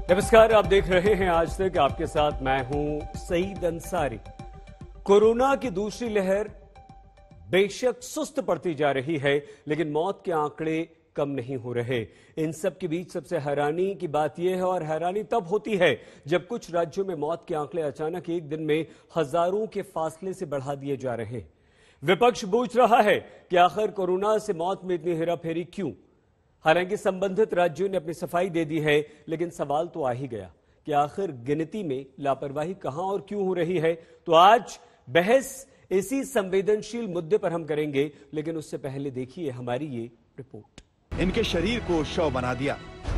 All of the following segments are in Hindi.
नमस्कार, आप देख रहे हैं आज तक। आपके साथ मैं हूं सईद अंसारी। कोरोना की दूसरी लहर बेशक सुस्त पड़ती जा रही है, लेकिन मौत के आंकड़े कम नहीं हो रहे। इन सब के बीच सबसे हैरानी की बात यह है, और हैरानी तब होती है जब कुछ राज्यों में मौत के आंकड़े अचानक एक दिन में हजारों के फासले से बढ़ा दिए जा रहे हैं। विपक्ष पूछ रहा है कि आखिर कोरोना से मौत में इतनी हेराफेरी क्यों। हालांकि संबंधित राज्यों ने अपनी सफाई दे दी है, लेकिन सवाल तो आ ही गया कि आखिर गिनती में लापरवाही कहां और क्यों हो रही है। तो आज बहस इसी संवेदनशील मुद्दे पर हम करेंगे, लेकिन उससे पहले देखिए हमारी ये रिपोर्ट। इनके शरीर को शव बना दिया।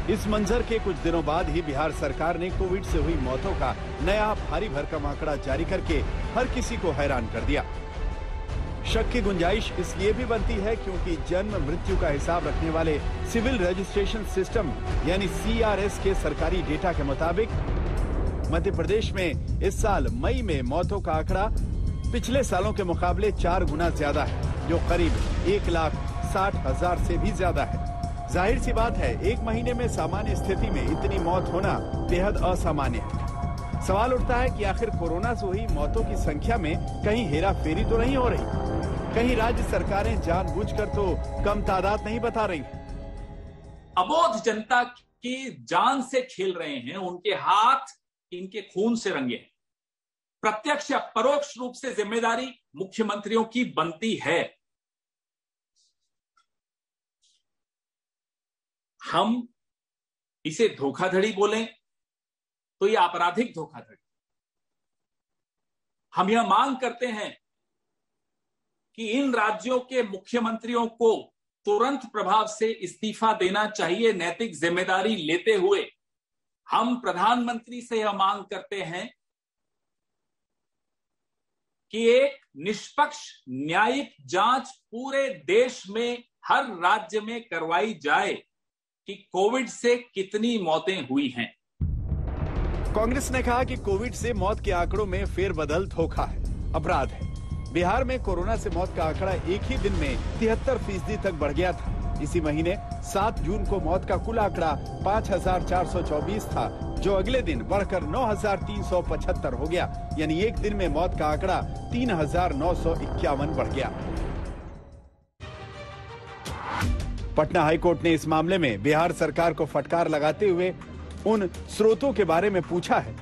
इस मंजर के कुछ दिनों बाद ही बिहार सरकार ने कोविड से हुई मौतों का नया भारी भरकम आंकड़ा जारी करके हर किसी को हैरान कर दिया। शक की गुंजाइश इसलिए भी बनती है क्योंकि जन्म मृत्यु का हिसाब रखने वाले सिविल रजिस्ट्रेशन सिस्टम यानी CRS के सरकारी डेटा के मुताबिक मध्य प्रदेश में इस साल मई में मौतों का आंकड़ा पिछले सालों के मुकाबले 4 गुना ज्यादा है, जो करीब 1,60,000 से भी ज्यादा है। जाहिर सी बात है, एक महीने में सामान्य स्थिति में इतनी मौत होना बेहद असामान्य है। सवाल उठता है कि आखिर कोरोना से हुई मौतों की संख्या में कहीं हेरा फेरी तो नहीं हो रही? कहीं राज्य सरकारें जानबूझकर तो कम तादाद नहीं बता रही? अबोध जनता की जान से खेल रहे हैं, उनके हाथ इनके खून से रंगे हैं। प्रत्यक्ष या परोक्ष रूप से जिम्मेदारी मुख्यमंत्रियों की बनती है। हम इसे धोखाधड़ी बोलें तो यह आपराधिक धोखाधड़ी। हम यह मांग करते हैं कि इन राज्यों के मुख्यमंत्रियों को तुरंत प्रभाव से इस्तीफा देना चाहिए, नैतिक जिम्मेदारी लेते हुए। हम प्रधानमंत्री से यह मांग करते हैं कि एक निष्पक्ष न्यायिक जांच पूरे देश में हर राज्य में करवाई जाए कि कोविड से कितनी मौतें हुई हैं। कांग्रेस ने कहा कि कोविड से मौत के आंकड़ों में फेरबदल धोखा है, अपराध है। बिहार में कोरोना से मौत का आंकड़ा एक ही दिन में 73% तक बढ़ गया था। इसी महीने 7 जून को मौत का कुल आंकड़ा 5,424 था, जो अगले दिन बढ़कर 9,375 हो गया। यानी एक दिन में मौत का आंकड़ा 3,951 बढ़ गया। पटना हाईकोर्ट ने इस मामले में बिहार सरकार को फटकार लगाते हुए उन स्रोतों के बारे में पूछा है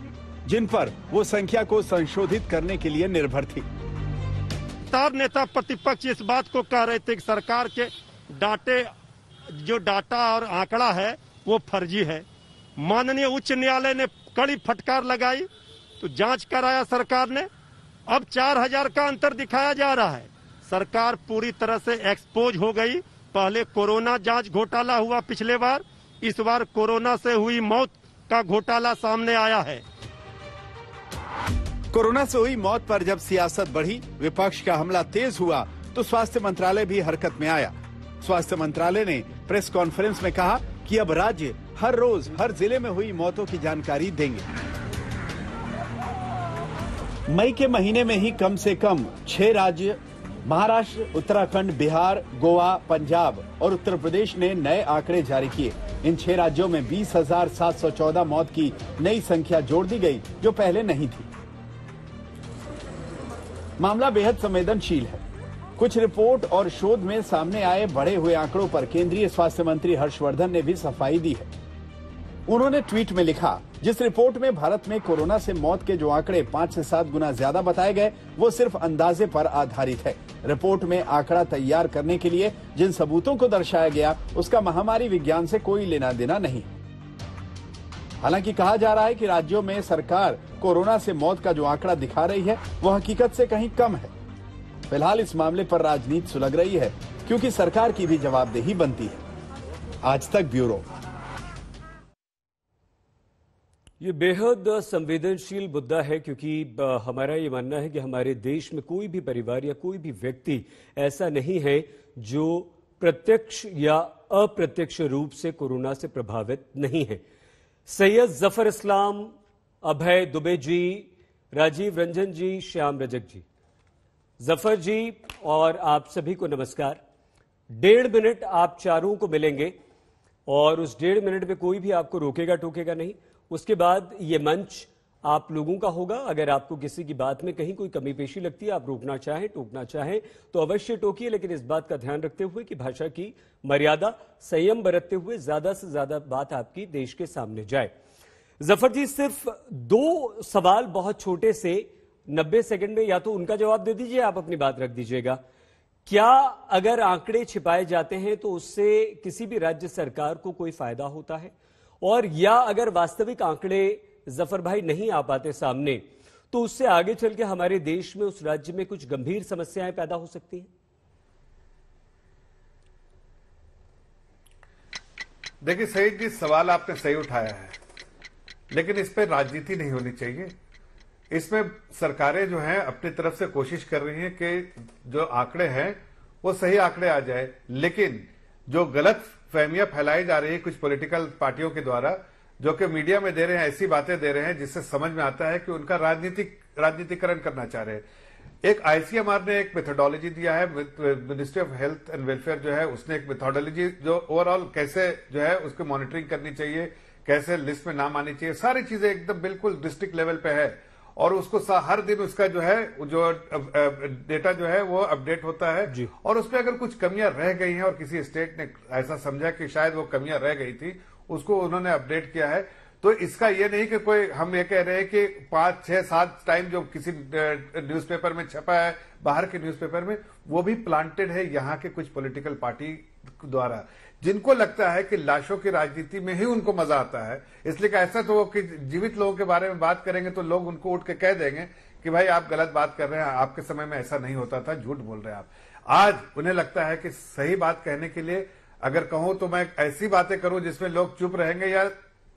जिन पर वो संख्या को संशोधित करने के लिए निर्भर थी। नेता प्रतिपक्ष इस बात को कह रहे थे कि सरकार के डाटा और आंकड़ा है वो फर्जी है। माननीय उच्च न्यायालय ने कड़ी फटकार लगाई तो जांच कराया सरकार ने। अब 4,000 का अंतर दिखाया जा रहा है। सरकार पूरी तरह से एक्सपोज हो गई। पहले कोरोना जांच घोटाला हुआ पिछले बार, इस बार कोरोना से हुई मौत का घोटाला सामने आया है। कोरोना से हुई मौत पर जब सियासत बढ़ी, विपक्ष का हमला तेज हुआ, तो स्वास्थ्य मंत्रालय भी हरकत में आया। स्वास्थ्य मंत्रालय ने प्रेस कॉन्फ्रेंस में कहा कि अब राज्य हर रोज हर जिले में हुई मौतों की जानकारी देंगे। मई के महीने में ही कम से कम 6 राज्य महाराष्ट्र, उत्तराखंड, बिहार, गोवा, पंजाब और उत्तर प्रदेश ने नए आंकड़े जारी किए। इन 6 राज्यों में 20,714 मौत की नई संख्या जोड़ दी गई, जो पहले नहीं थी। मामला बेहद संवेदनशील है। कुछ रिपोर्ट और शोध में सामने आए बढ़े हुए आंकड़ों पर केंद्रीय स्वास्थ्य मंत्री हर्षवर्धन ने भी सफाई दी है। उन्होंने ट्वीट में लिखा, जिस रिपोर्ट में भारत में कोरोना से मौत के जो आंकड़े 5 से 7 गुना ज्यादा बताए गए, वो सिर्फ अंदाजे पर आधारित है। रिपोर्ट में आंकड़ा तैयार करने के लिए जिन सबूतों को दर्शाया गया, उसका महामारी विज्ञान से कोई लेना देना नहीं। हालांकि कहा जा रहा है कि राज्यों में सरकार कोरोना से मौत का जो आंकड़ा दिखा रही है, वो हकीकत से कहीं कम है। फिलहाल इस मामले पर राजनीति सुलग रही है, क्योंकि सरकार की भी जवाबदेही बनती है। आज तक ब्यूरो। ये बेहद संवेदनशील मुद्दा है, क्योंकि हमारा ये मानना है कि हमारे देश में कोई भी परिवार या कोई भी व्यक्ति ऐसा नहीं है जो प्रत्यक्ष या अप्रत्यक्ष रूप से कोरोना से प्रभावित नहीं है। सैयद जफर इस्लाम, अभय दुबे जी, राजीव रंजन जी, श्याम रजक जी, जफर जी और आप सभी को नमस्कार। 1.5 मिनट आप चारों को मिलेंगे। और उस 1.5 मिनट में कोई भी आपको रोकेगा टोकेगा नहीं। उसके बाद ये मंच आप लोगों का होगा। अगर आपको किसी की बात में कहीं कोई कमी पेशी लगती है, आप रोकना चाहें, टोकना चाहें तो अवश्य टोकिए, लेकिन इस बात का ध्यान रखते हुए कि भाषा की मर्यादा, संयम बरतते हुए ज्यादा से ज्यादा बात आपकी देश के सामने जाए। जफर जी, सिर्फ 2 सवाल बहुत छोटे से 90 सेकंड में, या तो उनका जवाब दे दीजिए, आप अपनी बात रख दीजिएगा। क्या अगर आंकड़े छिपाए जाते हैं तो उससे किसी भी राज्य सरकार को कोई फायदा होता है, और या अगर वास्तविक आंकड़े जफर भाई नहीं आ पाते सामने तो उससे आगे चल के हमारे देश में, उस राज्य में कुछ गंभीर समस्याएं पैदा हो सकती हैं? देखिए सईद जी, सवाल आपने सही उठाया है, लेकिन इस पर राजनीति नहीं होनी चाहिए। इसमें सरकारें जो हैं अपनी तरफ से कोशिश कर रही हैं कि जो आंकड़े हैं वो सही आंकड़े आ जाए, लेकिन जो गलत फहमियां फैलाई जा रही है कुछ पॉलिटिकल पार्टियों के द्वारा, जो कि मीडिया में दे रहे हैं, ऐसी बातें दे रहे हैं जिससे समझ में आता है कि उनका राजनीतिकरण करना चाह रहे हैं। एक आईसीएमआर ने एक मेथोडोलॉजी दिया है, ministry of health and welfare जो है उसने एक मेथोडोलॉजी जो ओवरऑल कैसे जो है उसकी मॉनिटरिंग करनी चाहिए, कैसे लिस्ट में नाम आनी चाहिए, सारी चीजें एकदम बिल्कुल डिस्ट्रिक्ट लेवल पे है, और उसको हर दिन उसका जो है जो डेटा जो है वो अपडेट होता है। और उसमें अगर कुछ कमियां रह गई हैं और किसी स्टेट ने ऐसा समझा कि शायद वो कमियां रह गई थी, उसको उन्होंने अपडेट किया है। तो इसका ये नहीं कि कोई हम ये कह रहे हैं कि 5, 6, 7 टाइम जो किसी न्यूज़पेपर में छपा है, बाहर के न्यूज़पेपर में, वो भी प्लांटेड है यहाँ के कुछ पॉलिटिकल पार्टी द्वारा, जिनको लगता है कि लाशों की राजनीति में ही उनको मजा आता है। इसलिए ऐसा तो कि जीवित लोगों के बारे में बात करेंगे तो लोग उनको उठ के कह देंगे कि भाई आप गलत बात कर रहे हैं, आपके समय में ऐसा नहीं होता था, झूठ बोल रहे हैं आप। आज उन्हें लगता है कि सही बात कहने के लिए अगर कहूं तो मैं ऐसी बातें करूं जिसमें लोग चुप रहेंगे या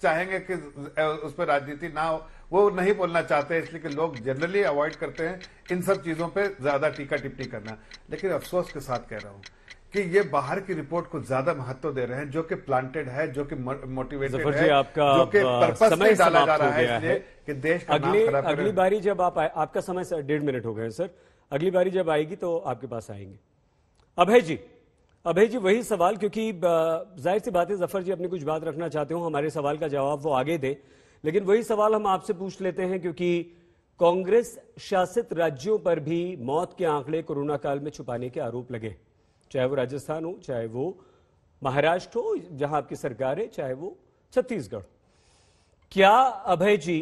चाहेंगे कि उस पर राजनीति ना हो, वो नहीं बोलना चाहते हैं, इसलिए कि लोग जनरली अवॉइड करते हैं इन सब चीजों पे ज्यादा टीका टिप्पणी करना। लेकिन अफसोस के साथ कह रहा हूं कि ये बाहर की रिपोर्ट को ज्यादा महत्व दे रहे हैं, जो कि प्लांटेड है, जो कि मोटिवेटेड है, जो कि पर्पस से डाला जा रहा है, इसलिए कि देश का नाम खराब करें। अगली बारी जब आप आपका समय 1.5 मिनट हो गए सर, अगली बारी जब आएगी तो आपके पास आएंगे। अभय जी वही सवाल, क्योंकि जाहिर सी बात है जफर जी अपनी कुछ बात रखना चाहते हो, हमारे सवाल का जवाब वो आगे दे, लेकिन वही सवाल हम आपसे पूछ लेते हैं, क्योंकि कांग्रेस शासित राज्यों पर भी मौत के आंकड़े कोरोना काल में छुपाने के आरोप लगे, चाहे वो राजस्थान हो, चाहे वो महाराष्ट्र हो जहां आपकी सरकार है, चाहे वो छत्तीसगढ़। क्या अभय जी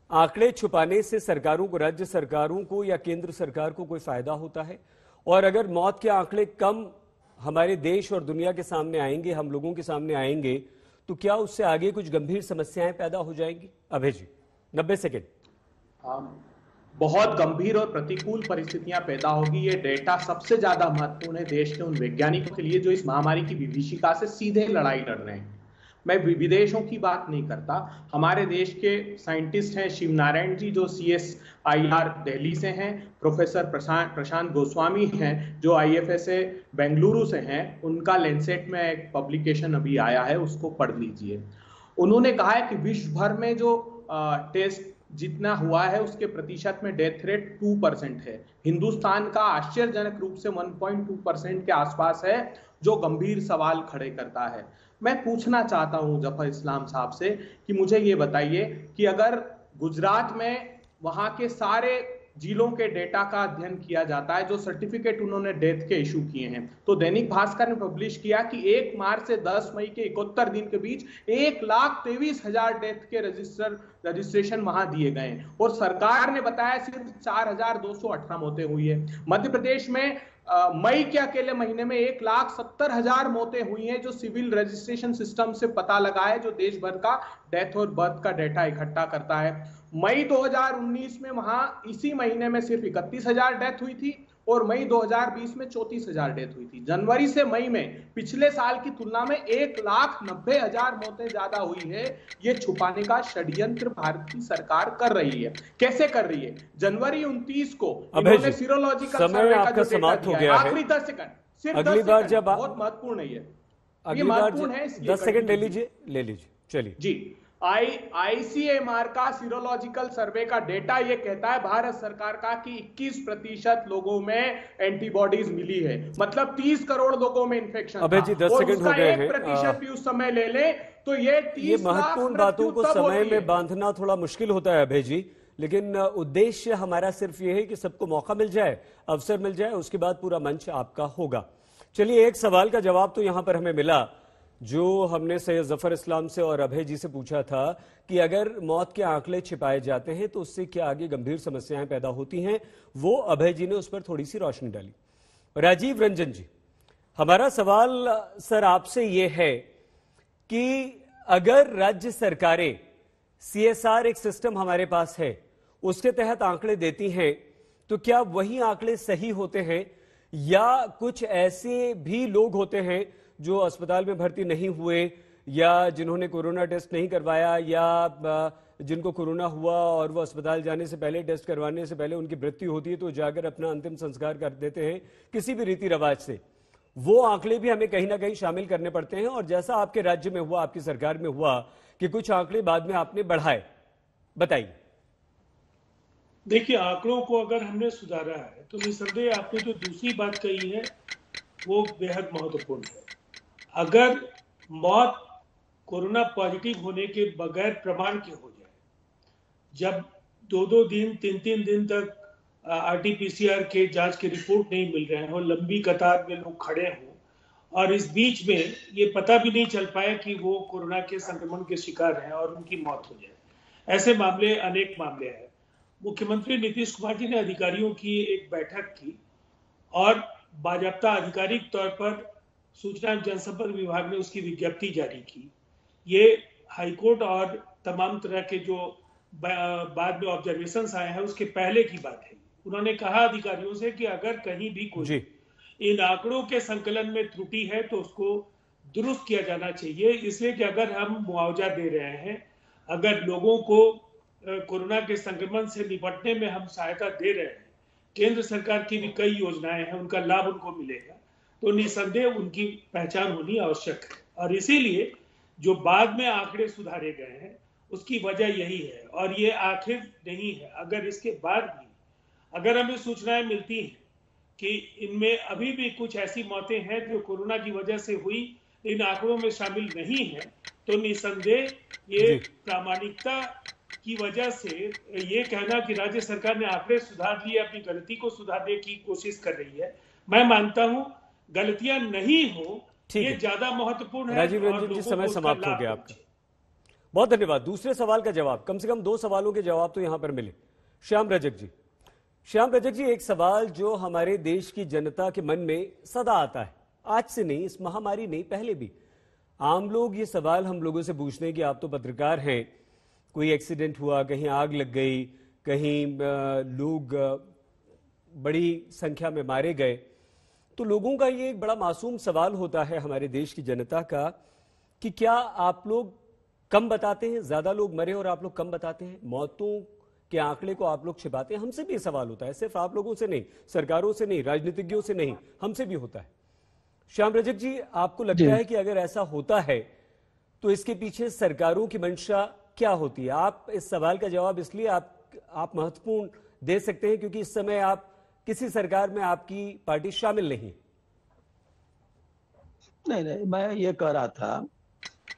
आंकड़े छुपाने से सरकारों को, राज्य सरकारों को या केंद्र सरकार को कोई फायदा होता है? और अगर मौत के आंकड़े कम हमारे देश और दुनिया के सामने आएंगे, हम लोगों के सामने आएंगे, तो क्या उससे आगे कुछ गंभीर समस्याएं पैदा हो जाएंगी? अभय जी 90 सेकेंड। बहुत गंभीर और प्रतिकूल परिस्थितियां पैदा होगी। ये डेटा सबसे ज्यादा महत्वपूर्ण है देश के उन वैज्ञानिकों के लिए जो इस महामारी की विभीषिका से सीधे लड़ाई लड़ रहे हैं। मैं विदेशों की बात नहीं करता, हमारे देश के साइंटिस्ट हैं शिव नारायण जी जो CSIR दिल्ली से हैं, प्रोफेसर प्रशांत गोस्वामी हैं जो IFSA बेंगलुरु से हैं, उनका लैंसेट में एक पब्लिकेशन अभी आया है, उसको पढ़ लीजिए। उन्होंने कहा है कि विश्व भर में जो टेस्ट जितना हुआ है उसके प्रतिशत में डेथ रेट 2% है। हिंदुस्तान का आश्चर्यजनक रूप से 1.2% के आसपास है, जो गंभीर सवाल खड़े करता है। मैं पूछना चाहता हूं जफर इस्लाम साहब से कि मुझे ये बताइए कि अगर गुजरात में वहां के सारे जिलों के डेटा का अध्ययन किया जाता है, जो सर्टिफिकेट उन्होंने डेथ के इशू किए हैं, तो दैनिक भास्कर ने पब्लिश किया कि 1 मार्च से 10 मई के 71 दिन के बीच 1,23,000 डेथ के रजिस्ट्रेशन वहां दिए गए, और सरकार ने बताया सिर्फ 4,218 मौतें हुई है। मध्य प्रदेश में मई के अकेले महीने में 1,70,000 मौतें हुई हैं, जो सिविल रजिस्ट्रेशन सिस्टम से पता लगा है, जो देश भर का डेथ और बर्थ का डेटा इकट्ठा करता है। मई 2019 में वहां इसी महीने में सिर्फ 31,000 डेथ हुई थी, और मई 2020 में 34,000 डेथ हुई थी। जनवरी से मई में पिछले साल की तुलना में 1,90,000 मौतें ज्यादा हुई है। ये छुपाने का षड्यंत्र भारत की सरकार कर रही है। कैसे कर रही है? जनवरी 29 को इन्होंने सीरोलॉजिकल सर्वे का जो डेटा दिया है, आखिरी 10 सेकंड, सिर्फ 10 सेकंड, बहुत महत्वपूर्ण है ये महत्वपूर्ण है। 10 सेकंड ले लीजिए चलिए जी। आईसीएमआर का सीरोलॉजिकल सर्वे का डेटा ये कहता है भारत सरकार का कि 21% लोगों में एंटीबॉडीज मिली है, मतलब 30 करोड़ लोगों में इन्फेक्शन अभय जी 10 सेकंड हो गए हैं। 1% भी उस समय ले ले तो ये 30 लाख महत्वपूर्ण बातों को समय में बांधना थोड़ा मुश्किल होता है अभय जी, लेकिन उद्देश्य हमारा सिर्फ ये है कि सबको मौका मिल जाए, अवसर मिल जाए, उसके बाद पूरा मंच आपका होगा। चलिए, एक सवाल का जवाब तो यहां पर हमें मिला जो हमने सैयद जफर इस्लाम से और अभय जी से पूछा था कि अगर मौत के आंकड़े छिपाए जाते हैं तो उससे क्या आगे गंभीर समस्याएं पैदा होती हैं, वो अभय जी ने उस पर थोड़ी सी रोशनी डाली। राजीव रंजन जी, हमारा सवाल सर आपसे ये है कि अगर राज्य सरकारें CSR एक सिस्टम हमारे पास है, उसके तहत आंकड़े देती हैं, तो क्या वही आंकड़े सही होते हैं या कुछ ऐसे भी लोग होते हैं जो अस्पताल में भर्ती नहीं हुए या जिन्होंने कोरोना टेस्ट नहीं करवाया या जिनको कोरोना हुआ और वो अस्पताल जाने से पहले, टेस्ट करवाने से पहले उनकी मृत्यु होती है तो जाकर अपना अंतिम संस्कार कर देते हैं किसी भी रीति रिवाज से, वो आंकड़े भी हमें कहीं ना कहीं शामिल करने पड़ते हैं। और जैसा आपके राज्य में हुआ, आपकी सरकार में हुआ कि कुछ आंकड़े बाद में आपने बढ़ाए, बताइए। देखिए, आंकड़ों को अगर हमने सुधारा है तो निसंदेह आपने जो दूसरी बात कही है वो बेहद महत्वपूर्ण है। अगर मौत कोरोना पॉजिटिव होने के बगैर प्रमाण के हो जाए, जब 2-2 दिन 3-3 दिन तक RT-PCR के जांच के रिपोर्ट नहीं मिल रहे हो, लंबी कतार में लोग खड़े हों और इस बीच में ये पता भी नहीं चल पाया कि वो कोरोना के संक्रमण के शिकार हैं और उनकी मौत हो जाए, ऐसे मामले अनेक मामले हैं। मुख्यमंत्री नीतीश कुमार जी ने अधिकारियों की एक बैठक की और बाजाप्ता आधिकारिक तौर पर सूचना जनसंपर्क विभाग ने उसकी विज्ञप्ति जारी की। ये हाईकोर्ट और तमाम तरह के जो बाद में ऑब्जर्वेशंस आए हैं उसके पहले की बात है। उन्होंने कहा अधिकारियों से कि अगर कहीं भी कोई इन आंकड़ों के संकलन में त्रुटि है तो उसको दुरुस्त किया जाना चाहिए, इसलिए कि अगर हम मुआवजा दे रहे हैं, अगर लोगों को कोरोना के संक्रमण से निपटने में हम सहायता दे रहे हैं, केंद्र सरकार की भी कई योजनाएं हैं, उनका लाभ उनको मिलेगा, तो निसंदेह उनकी पहचान होनी आवश्यक है। और इसीलिए जो बाद में आंकड़े सुधारे गए हैं उसकी वजह यही है। और ये आखिर नहीं है, अगर इसके बाद भी अगर हमें सूचनाएं मिलती हैं कि इनमें अभी भी कुछ ऐसी मौतें हैं जो कोरोना की वजह से हुई, इन आंकड़ों में शामिल नहीं है, तो निसंदेह ये प्रामाणिकता की वजह से ये कहना कि राज्य सरकार ने आंकड़े सुधार लिए, अपनी गलती को सुधारने की कोशिश कर रही है, मैं मानता हूं गलतियां नहीं हो ये ज्यादा महत्वपूर्ण है। राजीव रंजन जी, समय समाप्त हो गया आपका, बहुत धन्यवाद। दूसरे सवाल का जवाब, कम से कम 2 सवालों के जवाब तो यहां पर मिले। श्याम रजक जी, एक सवाल जो हमारे देश की जनता के मन में सदा आता है, आज से नहीं, इस महामारी में पहले भी आम लोग ये सवाल हम लोगों से पूछते हैं कि आप तो पत्रकार हैं, कोई एक्सीडेंट हुआ, कहीं आग लग गई, कहीं लोग बड़ी संख्या में मारे गए, तो लोगों का ये एक बड़ा मासूम सवाल होता है हमारे देश की जनता का कि क्या आप लोग कम बताते हैं, ज्यादा लोग मरे और आप लोग कम बताते हैं, मौतों के आंकड़े को आप लोग छिपाते हैं। हमसे भी सवाल होता है, सिर्फ आप लोगों से नहीं, सरकारों से नहीं, राजनीतिज्ञों से नहीं, हमसे भी होता है। श्याम रजक जी, आपको लगता है कि अगर ऐसा होता है तो इसके पीछे सरकारों की मंशा क्या होती है? आप इस सवाल का जवाब इसलिए आप महत्वपूर्ण दे सकते हैं क्योंकि इस समय आप किसी सरकार में आपकी पार्टी शामिल नहीं। नहीं, मैं ये कह रहा था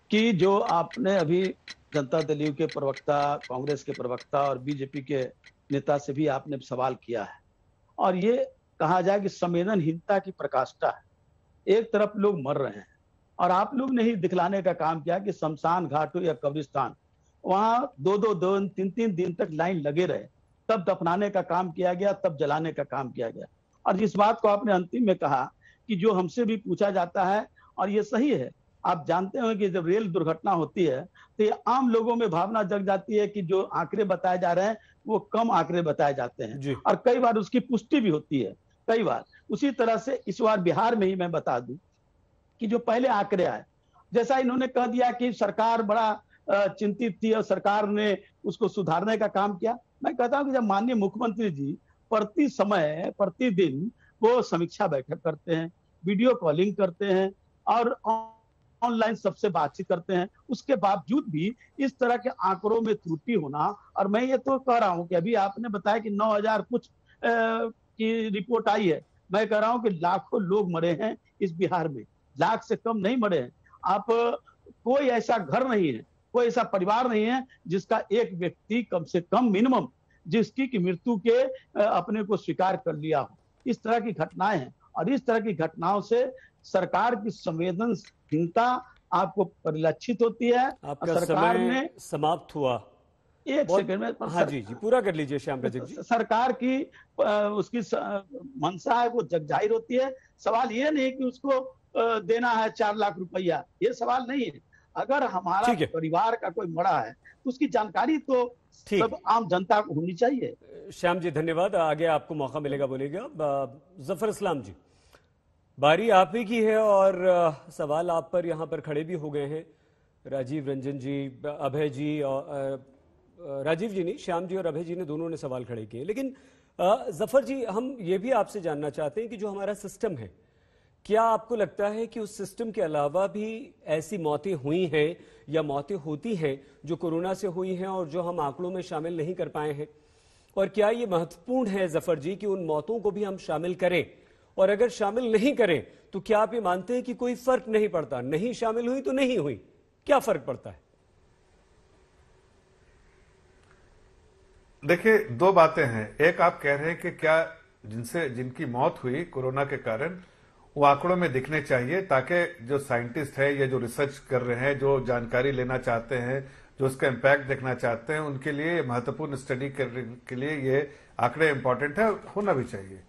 कि जो आपने अभी जनता दल यू के प्रवक्ता, कांग्रेस के प्रवक्ता और बीजेपी के नेता से भी आपने सवाल किया है और ये कहा जाए कि संवेदनहीनता की प्रकाष्ठा है। एक तरफ लोग मर रहे हैं और आप लोग ने ही दिखलाने का काम किया कि शमशान घाट हो या कब्रिस्तान, वहां 2-2, 3-3 दिन तक लाइन लगे रहे, तब दफनाने का काम किया गया, तब जलाने का काम किया गया। और जिस बात को आपने अंतिम में कहा कि जो हमसे भी पूछा जाता है, और ये सही है, आप जानते हो कि जब रेल दुर्घटना होती है तो ये आम लोगों में भावना जग जाती है कि जो आंकड़े बताए जा रहे हैं वो कम आंकड़े बताए जाते हैं और कई बार उसकी पुष्टि भी होती है, कई बार। उसी तरह से इस बार बिहार में ही मैं बता दूं कि जो पहले आंकड़े आए, जैसा इन्होंने कह दिया कि सरकार बड़ा चिंतित थी और सरकार ने उसको सुधारने का काम किया, मैं कहता हूं कि जब माननीय मुख्यमंत्री जी प्रति समय प्रतिदिन वो समीक्षा बैठक करते हैं, वीडियो कॉलिंग करते हैं और ऑनलाइन सबसे बातचीत करते हैं, उसके बावजूद भी इस तरह के आंकड़ों में त्रुटि होना। और मैं ये तो कह रहा हूं कि अभी आपने बताया कि 9,000 कुछ की रिपोर्ट आई है। मैं कह रहा हूं कि लाखों लोग मरे हैं इस बिहार में, लाख से कम नहीं मरे हैं। आप कोई ऐसा घर नहीं है, कोई ऐसा परिवार नहीं है जिसका एक व्यक्ति कम से कम मिनिमम जिसकी की मृत्यु के अपने को स्वीकार कर लिया हो। इस तरह की घटनाएं हैं और इस तरह की घटनाओं से सरकार की संवेदनशीलता आपको परिलक्षित होती है। आपका सरकार समय ने समाप्त हुआ। एक सेकंड में हाँ जी पूरा कर लीजिए श्याम रजक जी। सरकार की उसकी मंशा है वो जग जाहिर होती है। सवाल ये नहीं कि उसको देना है 4 लाख रुपया, ये सवाल नहीं है। अगर हमारा परिवार का कोई मरा है तो उसकी जानकारी तो सब आम जनता को होनी चाहिए। श्याम जी धन्यवाद, आगे आपको मौका मिलेगा बोलेगा। जफर इस्लाम जी, बारी आप ही की है और सवाल आप पर यहाँ पर खड़े भी हो गए हैं। राजीव रंजन जी, अभय जी और राजीव जी नहीं, श्याम जी और अभय जी ने दोनों ने सवाल खड़े किए। लेकिन जफर जी, हम ये भी आपसे जानना चाहते हैं कि जो हमारा सिस्टम है, क्या आपको लगता है कि उस सिस्टम के अलावा भी ऐसी मौतें हुई हैं या मौतें होती हैं जो कोरोना से हुई हैं और जो हम आंकड़ों में शामिल नहीं कर पाए हैं? और क्या ये महत्वपूर्ण है जफर जी कि उन मौतों को भी हम शामिल करें, और अगर शामिल नहीं करें तो क्या आप ये मानते हैं कि कोई फर्क नहीं पड़ता, नहीं शामिल हुई तो नहीं हुई, क्या फर्क पड़ता है? देखिए, 2 बातें हैं। एक, आप कह रहे हैं कि क्या जिनकी मौत हुई कोरोना के कारण वो आंकड़ों में दिखने चाहिए, ताकि जो साइंटिस्ट है या जो रिसर्च कर रहे हैं, जो जानकारी लेना चाहते हैं, जो उसका इम्पैक्ट देखना चाहते हैं, उनके लिए महत्वपूर्ण स्टडी के लिए ये आंकड़े इंपॉर्टेंट है, होना भी चाहिए।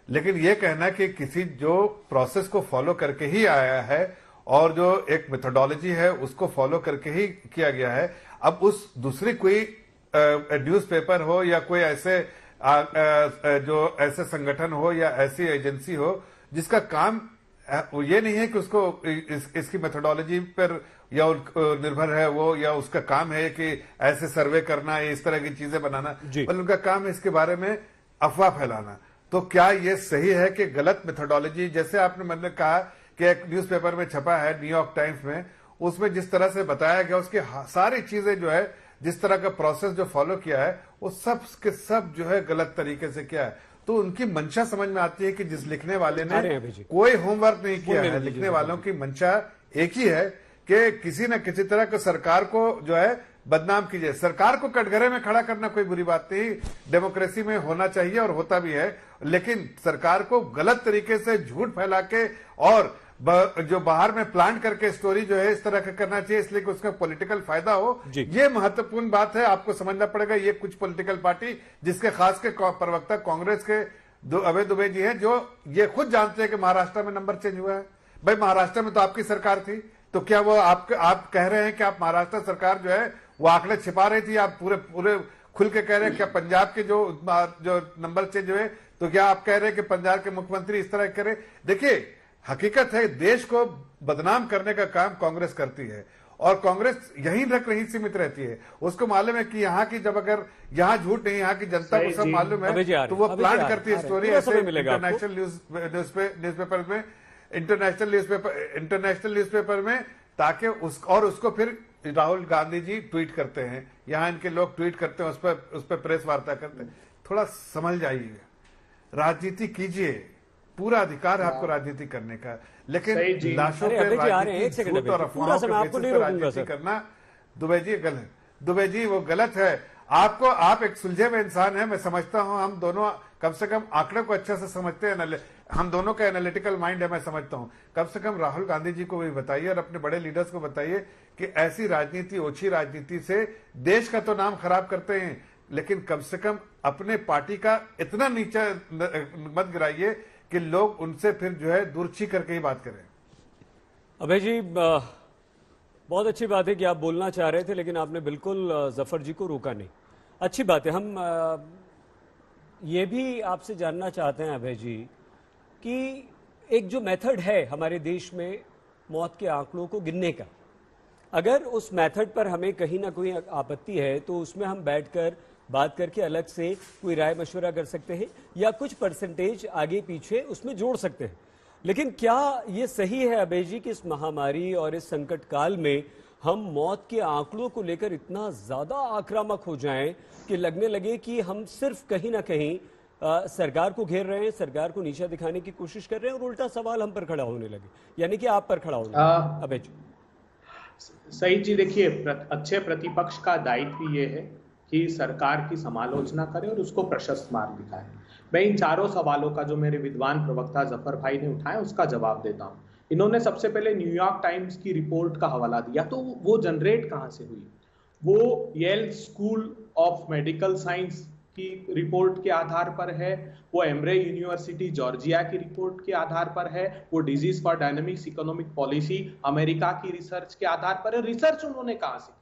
लेकिन ये कहना कि किसी जो प्रोसेस को फॉलो करके ही आया है और जो एक मेथोडोलॉजी है उसको फॉलो करके ही किया गया है, अब उस दूसरी कोई न्यूज़पेपर हो या कोई ऐसे जो ऐसे संगठन हो या ऐसी एजेंसी हो जिसका काम ये नहीं है कि उसको इसकी मेथोडोलॉजी पर या निर्भर है वो, या उसका काम है कि ऐसे सर्वे करना या इस तरह की चीजें बनाना, बल्कि उनका काम है इसके बारे में अफवाह फैलाना। तो क्या ये सही है कि गलत मेथोडोलॉजी, जैसे आपने मतलब कहा कि एक न्यूज़पेपर में छपा है न्यूयॉर्क टाइम्स में, उसमें जिस तरह से बताया गया उसकी सारी चीजें जो है, जिस तरह का प्रोसेस जो फॉलो किया है वो सब के सब जो है गलत तरीके से किया है। तो उनकी मंशा समझ में आती है कि जिस लिखने वाले ने कोई होमवर्क नहीं किया है, लिखने वालों की मंशा एक ही है कि किसी न किसी तरह के सरकार को जो है बदनाम कीजिए। सरकार को कटघरे में खड़ा करना कोई बुरी बात नहीं, डेमोक्रेसी में होना चाहिए और होता भी है, लेकिन सरकार को गलत तरीके से झूठ फैला के और जो बाहर में प्लान करके स्टोरी जो है इस तरह का करना चाहिए, इसलिए कि उसका पॉलिटिकल फायदा हो, ये महत्वपूर्ण बात है। आपको समझना पड़ेगा, ये कुछ पॉलिटिकल पार्टी जिसके खास के प्रवक्ता कांग्रेस के अभय दुबे जी हैं, जो ये खुद जानते हैं कि महाराष्ट्र में नंबर चेंज हुआ है। भाई, महाराष्ट्र में तो आपकी सरकार थी, तो क्या वो आप कह रहे हैं कि आप महाराष्ट्र सरकार जो है वो आंकड़े छिपा रही थी? आप पूरे खुल के कह रहे हैं क्या पंजाब के जो नंबर चेंज हुए, तो क्या आप कह रहे हैं कि पंजाब के मुख्यमंत्री इस तरह करे? देखिए, हकीकत है देश को बदनाम करने का काम कांग्रेस करती है और कांग्रेस यहीं तक नहीं सीमित रहती है। उसको मालूम है कि यहाँ की जब अगर यहाँ झूठ नहीं, यहाँ की जनता को सब मालूम है, तो वो प्लान करती है स्टोरी ऐसे इंटरनेशनल न्यूज़पेपर में, इंटरनेशनल न्यूज़पेपर में, ताकि उसको फिर राहुल गांधी जी ट्वीट करते हैं, यहाँ इनके लोग ट्वीट करते हैं, उस पर प्रेस वार्ता करते हैं। थोड़ा समझ जाइए, राजनीति कीजिए, पूरा अधिकार है आपको राजनीति करने का, लेकिन लाशों पे राजनीति, झूठ और अफवाहों के बेसिस पे राजनीति करना, दुबे जी गलत, दुबे जी वो गलत है। आप एक सुलझे हुए इंसान है, मैं समझता हूं, हम दोनों कम से कम आंकड़े को अच्छे से समझते हैं, हम दोनों का एनालिटिकल माइंड है, मैं समझता हूं। कम से कम राहुल गांधी जी को भी बताइए और अपने बड़े लीडर्स को बताइए कि ऐसी राजनीति, ओछी राजनीति से देश का तो नाम खराब करते हैं, लेकिन कम से कम अपने पार्टी का इतना नीचे मत गिराइए कि लोग उनसे फिर जो है दूरछी करके ही बात करें। अभय जी, बहुत अच्छी बात है कि आप बोलना चाह रहे थे, लेकिन आपने बिल्कुल जफर जी को रोका नहीं। अच्छी बात है। हम ये भी आपसे जानना चाहते हैं अभय जी कि एक जो मेथड है हमारे देश में मौत के आंकड़ों को गिनने का, अगर उस मेथड पर हमें कहीं ना कोई आपत्ति है तो उसमें हम बैठकर बात करके अलग से कोई राय मशवरा कर सकते हैं या कुछ परसेंटेज आगे पीछे उसमें जोड़ सकते हैं। लेकिन क्या ये सही है अभय जी कि इस महामारी और इस संकट काल में हम मौत के आंकड़ों को लेकर इतना ज्यादा आक्रामक हो जाएं कि लगने लगे कि हम सिर्फ कहीं ना कहीं सरकार को घेर रहे हैं, सरकार को नीचा दिखाने की कोशिश कर रहे हैं और उल्टा सवाल हम पर खड़ा होने लगे, यानी कि आप पर खड़ा होने लगे? अभय जी। सही जी, देखिए अच्छे प्रतिपक्ष का दायित्व ये है कि सरकार की समालोचना करे और उसको प्रशस्त मार्ग दिखाए। मैं इन चारों सवालों का जो मेरे विद्वान प्रवक्ता जफर भाई ने उठाया उसका जवाब देता हूं। इन्होंने सबसे पहले न्यूयॉर्क टाइम्स की रिपोर्ट का हवाला दिया, तो वो जनरेट कहां से हुई? वो Yale school of medical science की रिपोर्ट के आधार पर है, वो एमरे यूनिवर्सिटी जॉर्जिया की रिपोर्ट के आधार पर है, वो disease for dynamics economic policy America की रिसर्च के आधार पर है। रिसर्च उन्होंने कहां से की?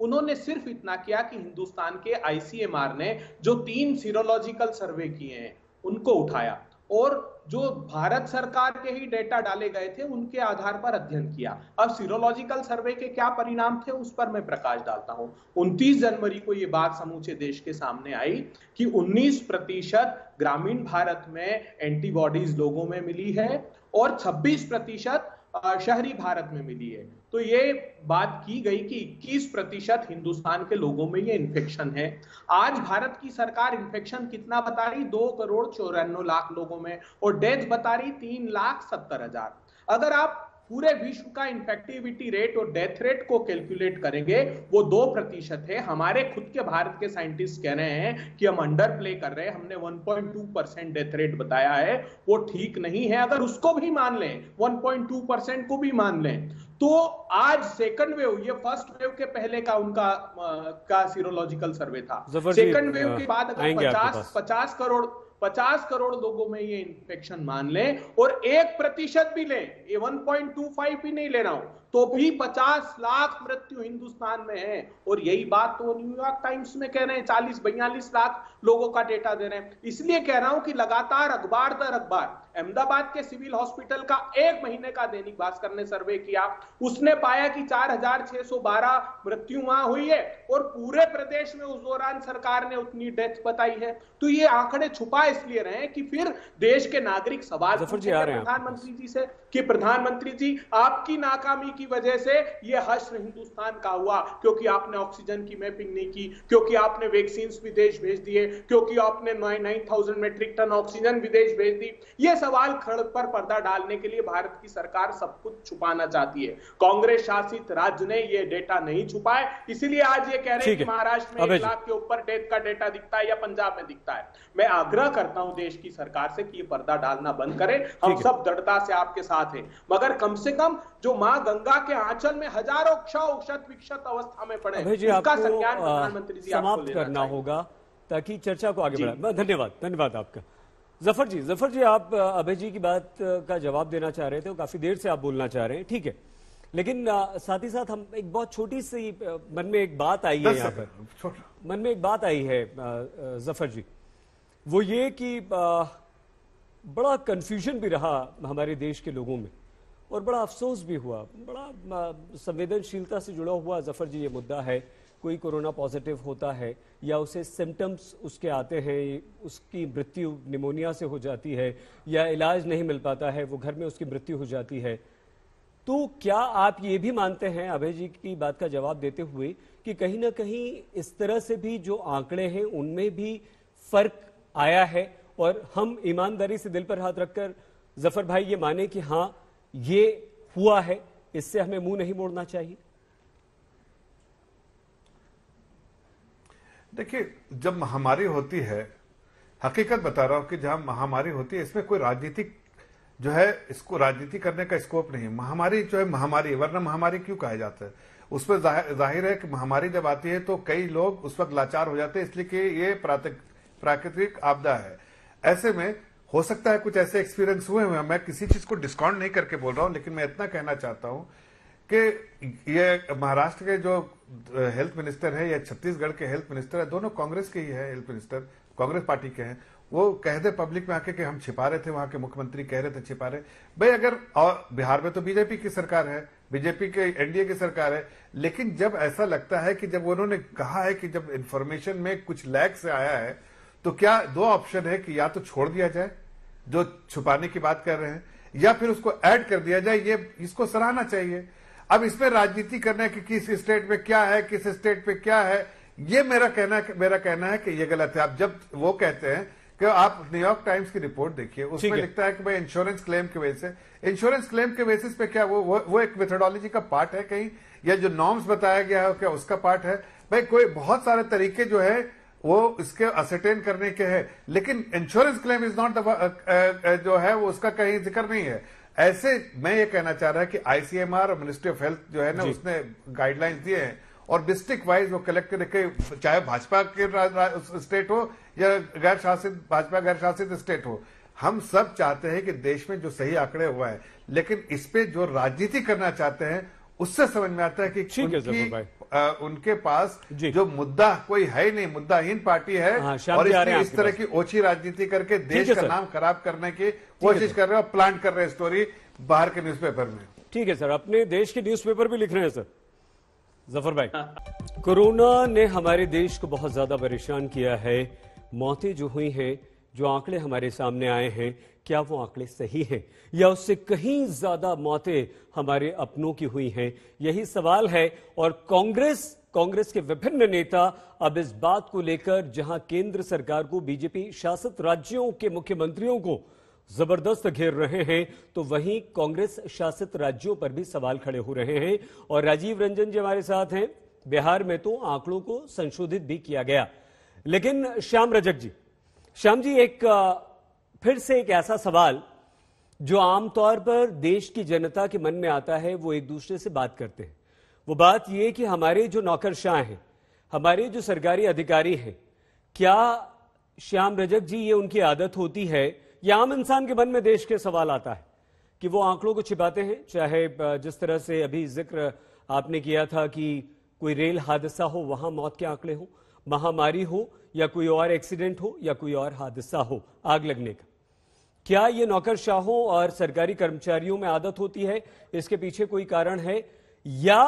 उन्होंने सिर्फ इतना किया कि हिंदुस्तान के आईसीएमआर ने जो 3 सीरोलॉजिकल सर्वे किए हैं उनको उठाया और जो भारत सरकार के ही डेटा डाले गए थे उनके आधार पर अध्ययन किया। अब सीरोलॉजिकल सर्वे के क्या परिणाम थे उस पर मैं प्रकाश डालता हूं। 29 जनवरी को यह बात समूचे देश के सामने आई कि 19% ग्रामीण भारत में एंटीबॉडीज लोगों में मिली है और 26% शहरी भारत में मिली है। तो ये बात की गई कि 21% हिंदुस्तान के लोगों में ये इन्फेक्शन है। आज भारत की सरकार इन्फेक्शन कितना बता रही? 2,94,00,000 लोगों में, और डेथ बता रही 3,70,000। अगर आप पूरे विश्व का इन्फेक्टिविटी रेट और डेथ रेट को कैलकुलेट करेंगे वो 2% है। हमारे खुद के भारत के साइंटिस्ट कह रहे हैं कि हम अंडर प्ले कर रहे हैं, हमने 1.2% डेथ रेट बताया है, वो ठीक नहीं है। अगर उसको भी मान लें, 1.2% को भी मान लें, तो आज सेकंड वेव, ये फर्स्ट वेव के पहले का उनका का सीरोलॉजिकल सर्वे था, सेकंड वेव के बाद अगर 50 करोड़ लोगों में ये इन्फेक्शन मान लें और 1% भी लें, ये 1.25 भी नहीं ले रहा हूं, तो भी 50 लाख मृत्यु हिंदुस्तान में है। और यही बात तो न्यूयॉर्क टाइम्स में कह रहे हैं, 40-42 लाख लोगों का डेटा दे रहे हैं। इसलिए कह रहा हूं कि लगातार अखबार दर अखबार, अहमदाबाद के सिविल हॉस्पिटल का 1 महीने का दैनिक भास्कर ने सर्वे किया, उसने पाया कि 4,612 मृत्यु वहां हुई है और पूरे प्रदेश में उस दौरान सरकार ने उतनी डेथ बताई है। तो ये आंकड़े छुपा इसलिए रहे हैं कि फिर देश के नागरिक सवाल पूछे प्रधानमंत्री जी से कि प्रधानमंत्री जी, आपकी नाकामी की वजह से ये हश्र हिंदुस्तान का हुआ, क्योंकि आपने ऑक्सीजन की मैपिंग नहीं की, क्योंकि आपने वैक्सीन विदेश भेज दिए, क्योंकि आपने 9,000 मेट्रिक टन ऑक्सीजन विदेश भेज दी। ये सवाल खड़ पर पर्दा डालने के लिए भारत की सरकार सब कुछ छुपाना चाहती है। कांग्रेस शासित राज्य ने ये डेटा नहीं छुपाए, इसलिए आज ये कह रहे हैं कि महाराष्ट्र में 1 लाख के ऊपर डेथ का डेटा दिखता है या पंजाब में दिखता है। मैं आग्रह करता हूं देश की सरकार से कि ये पर्दा डालना बंद करें। हम सब दृढ़ता से आपके साथ हैं, मगर कम से कम जो मां गंगा के आंचल में हजारों क्षत विक्षत अवस्था में पड़े, उसका संज्ञान प्रधानमंत्री जी समाप्त करना होगा ताकि चर्चा को आगे बढ़ाए। धन्यवाद आपका। जफर जी, आप अभय जी की बात का जवाब देना चाह रहे थे, वो काफी देर से आप बोलना चाह रहे हैं, ठीक है, लेकिन साथ ही साथ हम एक बहुत छोटी सी मन में एक बात आई है, यहाँ पर मन में एक बात आई है जफर जी, वो ये कि बड़ा कंफ्यूजन भी रहा हमारे देश के लोगों में और बड़ा अफसोस भी हुआ, बड़ा संवेदनशीलता से जुड़ा हुआ जफर जी ये मुद्दा है। कोई कोरोना पॉजिटिव होता है या उसे सिम्टम्स उसके आते हैं, उसकी मृत्यु निमोनिया से हो जाती है या इलाज नहीं मिल पाता है, वो घर में उसकी मृत्यु हो जाती है। तो क्या आप ये भी मानते हैं अभय जी की बात का जवाब देते हुए कि कहीं ना कहीं इस तरह से भी जो आंकड़े हैं उनमें भी फर्क आया है और हम ईमानदारी से दिल पर हाथ रखकर जफर भाई ये माने कि हाँ ये हुआ है, इससे हमें मुंह नहीं मोड़ना चाहिए? देखिए, जब महामारी होती है, हकीकत बता रहा हूं कि जहां महामारी होती है इसमें कोई राजनीतिक जो है, इसको राजनीति करने का स्कोप नहीं है। महामारी जो है महामारी, वरना महामारी क्यों कहा जाता है? उसमें जाहिर है कि महामारी जब आती है तो कई लोग उस वक्त लाचार हो जाते हैं, इसलिए कि ये प्राकृतिक आपदा है। ऐसे में हो सकता है कुछ ऐसे एक्सपीरियंस हुए हैं, मैं किसी चीज को डिस्काउंट नहीं करके बोल रहा हूं, लेकिन मैं इतना कहना चाहता हूं कि ये महाराष्ट्र के जो हेल्थ मिनिस्टर है या छत्तीसगढ़ के हेल्थ मिनिस्टर है, दोनों कांग्रेस के ही है हेल्थ मिनिस्टर, कांग्रेस पार्टी के हैं। वो कह दे पब्लिक में आके कि हम छिपा रहे थे, वहां के मुख्यमंत्री कह रहे थे छिपा रहे। भाई अगर, और बिहार में तो बीजेपी की सरकार है, बीजेपी के एनडीए की सरकार है, लेकिन जब ऐसा लगता है कि जब उन्होंने कहा है कि जब इंफॉर्मेशन में कुछ लैग से आया है, तो क्या 2 ऑप्शन है कि या तो छोड़ दिया जाए, जो छुपाने की बात कर रहे हैं, या फिर उसको ऐड कर दिया जाए, ये इसको सराहना चाहिए। अब इसमें राजनीति करना कि किस स्टेट में क्या है, किस स्टेट पे क्या है, ये मेरा कहना है कि ये गलत है। अब जब वो कहते हैं कि आप न्यूयॉर्क टाइम्स की रिपोर्ट देखिए, उसमें लिखता है कि भाई इंश्योरेंस क्लेम के वजह से, इंश्योरेंस क्लेम के बेसिस पे क्या वो एक मेथोडोलॉजी का पार्ट है कहीं, या जो नॉर्म्स बताया गया है क्या उसका पार्ट है? भाई कोई बहुत सारे तरीके जो है वो इसके असरटेन करने के हैं, लेकिन इंश्योरेंस क्लेम इज नॉट जो है वो उसका कहीं जिक्र नहीं है। ऐसे मैं ये कहना चाह रहा है कि आईसीएमआर और मिनिस्ट्री ऑफ हेल्थ जो है ना, उसने गाइडलाइंस दिए हैं और डिस्ट्रिक्ट वाइज वो कलेक्ट करके, चाहे भाजपा के स्टेट हो या गैर शासित, भाजपा गैर शासित स्टेट हो, हम सब चाहते हैं कि देश में जो सही आंकड़े हुआ है, लेकिन इस पे जो राजनीति करना चाहते हैं उससे समझ में आता है कि उनके पास जो मुद्दा कोई है ही नहीं, मुद्दाहीन पार्टी है। और इस तरह की ओछी राजनीति करके देश का नाम खराब करने की कोशिश कर रहे हैं और प्लांट कर रहे हैं स्टोरी बाहर के न्यूज़पेपर में। ठीक है सर, अपने देश के न्यूज़पेपर भी लिख रहे हैं सर। जफर भाई, कोरोना ने हमारे देश को बहुत ज्यादा परेशान किया है। मौतें जो हुई हैं, जो आंकड़े हमारे सामने आए हैं, क्या वो आंकड़े सही हैं या उससे कहीं ज्यादा मौतें हमारे अपनों की हुई हैं? यही सवाल है। और कांग्रेस के विभिन्न नेता अब इस बात को लेकर, जहां केंद्र सरकार को, बीजेपी शासित राज्यों के मुख्यमंत्रियों को जबरदस्त घेर रहे हैं, तो वहीं कांग्रेस शासित राज्यों पर भी सवाल खड़े हो रहे हैं। और राजीव रंजन जी हमारे साथ हैं। बिहार में तो आंकड़ों को संशोधित भी किया गया, लेकिन श्याम जी, एक फिर से एक ऐसा सवाल जो आमतौर पर देश की जनता के मन में आता है, वो एक दूसरे से बात करते हैं। वो बात यह कि हमारे जो नौकरशाह हैं, हमारे जो सरकारी अधिकारी हैं, क्या श्याम रजक जी ये उनकी आदत होती है या आम इंसान के मन में देश के सवाल आता है कि वो आंकड़ों को छिपाते हैं? चाहे जिस तरह से अभी जिक्र आपने किया था कि कोई रेल हादसा हो, वहां मौत के आंकड़े हो, महामारी हो या कोई और एक्सीडेंट हो या कोई और हादसा हो आग लगने का, क्या ये नौकरशाहों और सरकारी कर्मचारियों में आदत होती है? इसके पीछे कोई कारण है या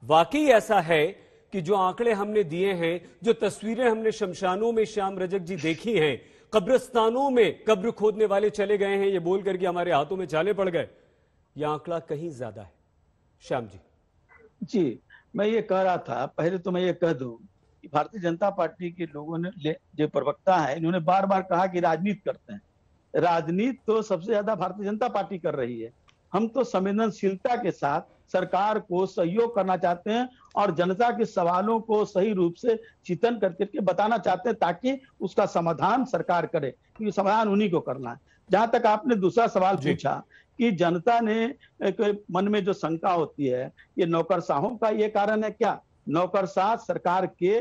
वाकई ऐसा है कि जो आंकड़े हमने दिए हैं, जो तस्वीरें हमने शमशानों में श्याम रजक जी देखी हैं, कब्रिस्तानों में कब्र खोदने वाले चले गए हैं ये बोल करके हमारे हाथों में छाले पड़ गए, यह आंकड़ा कहीं ज्यादा है? श्याम जी, मैं ये कह रहा था, पहले तो मैं ये कह दूं कि भारतीय जनता पार्टी के लोगों ने, जो प्रवक्ता है, इन्होंने बार बार कहा कि राजनीति करते हैं। राजनीति तो सबसे ज्यादा भारतीय जनता पार्टी कर रही है। हम तो संवेदनशीलता के साथ सरकार को सहयोग करना चाहते हैं और जनता के सवालों को सही रूप से चिंतन करके बताना चाहते हैं, ताकि उसका समाधान सरकार करे, क्योंकि समाधान उन्हीं को करना है। जहां तक आपने दूसरा सवाल पूछा कि जनता ने मन में जो शंका होती है, ये नौकरशाहों का ये कारण है क्या? नौकरशाह सरकार के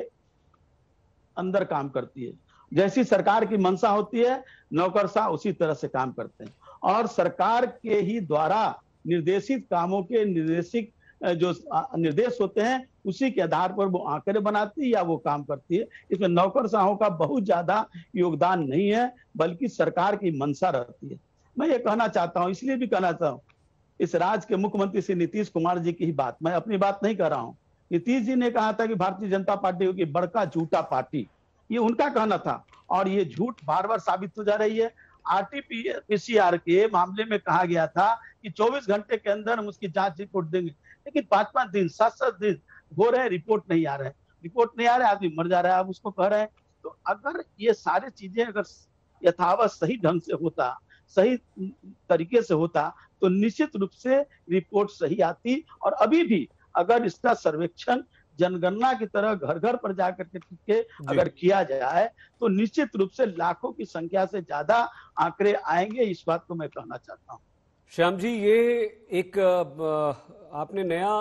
अंदर काम करती है, जैसी सरकार की मंशा होती है नौकरशाह उसी तरह से काम करते हैं, और सरकार के ही द्वारा निर्देशित कामों के जो निर्देश होते हैं उसी के आधार पर वो आंकड़े बनाती है या वो काम करती है। इसमें नौकरशाहों का बहुत ज्यादा योगदान नहीं है, बल्कि सरकार की मंशा रहती है। मैं ये कहना चाहता हूं, इसलिए भी कहना चाहता हूं, इस राज्य के मुख्यमंत्री श्री नीतीश कुमार जी की ही बात, मैं अपनी बात नहीं कर रहा हूं। नीतीश जी ने कहा था कि भारतीय जनता पार्टी की बड़का झूठा पार्टी, ये उनका कहना था और ये झूठ बार बार साबित हो जा रही है। आरटीपीसीआर के मामले में कहा गया था कि 24 घंटे के अंदर हम उसकी जांच रिपोर्ट देंगे, लेकिन 5-5 दिन 7-7 दिन हो रहे हैं, रिपोर्ट नहीं आ रहा है, आदमी मर जा रहा है, आप उसको कह रहे हैं। तो अगर ये सारी चीजें अगर यथावत सही ढंग से होता, सही तरीके से होता, तो निश्चित रूप से रिपोर्ट सही आती। और अभी भी अगर इसका सर्वेक्षण जनगणना की तरह घर घर पर जाकर के अगर किया जाए तो निश्चित रूप से लाखों की संख्या से ज्यादा आंकड़े आएंगे, इस बात को मैं कहना चाहता हूं। श्याम जी, ये एक आपने नया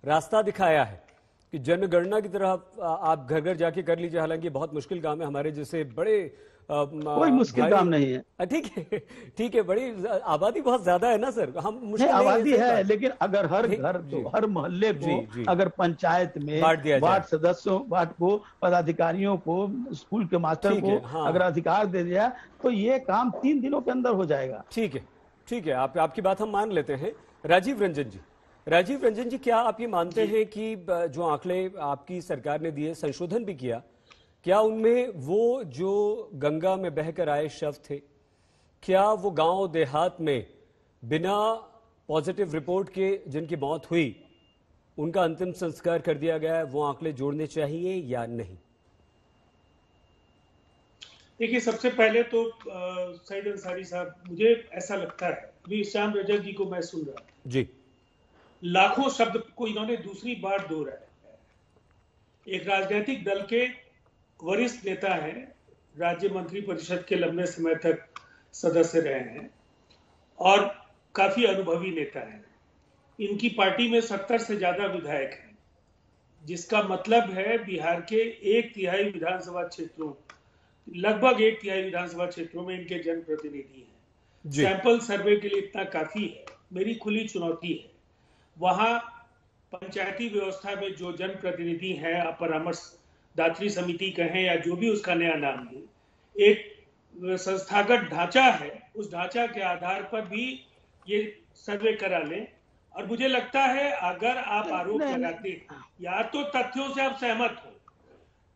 रास्ता दिखाया है कि जनगणना की तरह आप घर घर जाके कर लीजिए। हालांकि बहुत मुश्किल काम है, हमारे जैसे बड़े कोई मुश्किल काम नहीं है। ठीक है, बड़ी आबादी बहुत ज्यादा है ना सर, हम मुश्किल आबादी है, लेकिन अगर हर घर को, हर मोहल्ले को अगर पंचायत में वार्ड सदस्यों, वार्ड को, पदाधिकारियों को, स्कूल के मास्टर को अगर अधिकार दे दिया तो ये काम 3 दिनों के अंदर हो जाएगा। ठीक है, आपकी बात हम मान लेते हैं। राजीव रंजन जी, क्या आप ये मानते हैं कि जो आंकड़े आपकी सरकार ने दिए, संशोधन भी किया, क्या उनमें वो जो गंगा में बहकर आए शव थे, क्या वो गांव देहात में बिना पॉजिटिव रिपोर्ट के जिनकी मौत हुई उनका अंतिम संस्कार कर दिया गया है, वो आंकड़े जोड़ने चाहिए या नहीं? देखिए, सबसे पहले तो सईद अंसारी साहब, मुझे ऐसा लगता है, अभी श्याम रजक जी को मैं सुन रहा हूं जी, लाखों शब्द को इन्होंने दूसरी बार दोहराया है। एक राजनीतिक दल के वरिष्ठ नेता हैं, राज्य मंत्री परिषद के लंबे समय तक सदस्य रहे हैं और काफी अनुभवी नेता हैं। इनकी पार्टी में 70 से ज्यादा विधायक हैं, जिसका मतलब है बिहार के 1/3 विधानसभा क्षेत्रों, लगभग 1/3 विधानसभा क्षेत्रों में इनके जनप्रतिनिधि हैं। सैंपल सर्वे के लिए इतना काफी है। मेरी खुली चुनौती है, वहां पंचायती व्यवस्था में जो जनप्रतिनिधि हैं, परामर्शदात्री समिति कहें या जो भी उसका नया नाम दे, एक संस्थागत ढांचा है, उस ढांचा के आधार पर भी ये सर्वे करा लें। और मुझे लगता है अगर आप आरोप लगाते हैं, या तो तथ्यों से आप सहमत हो,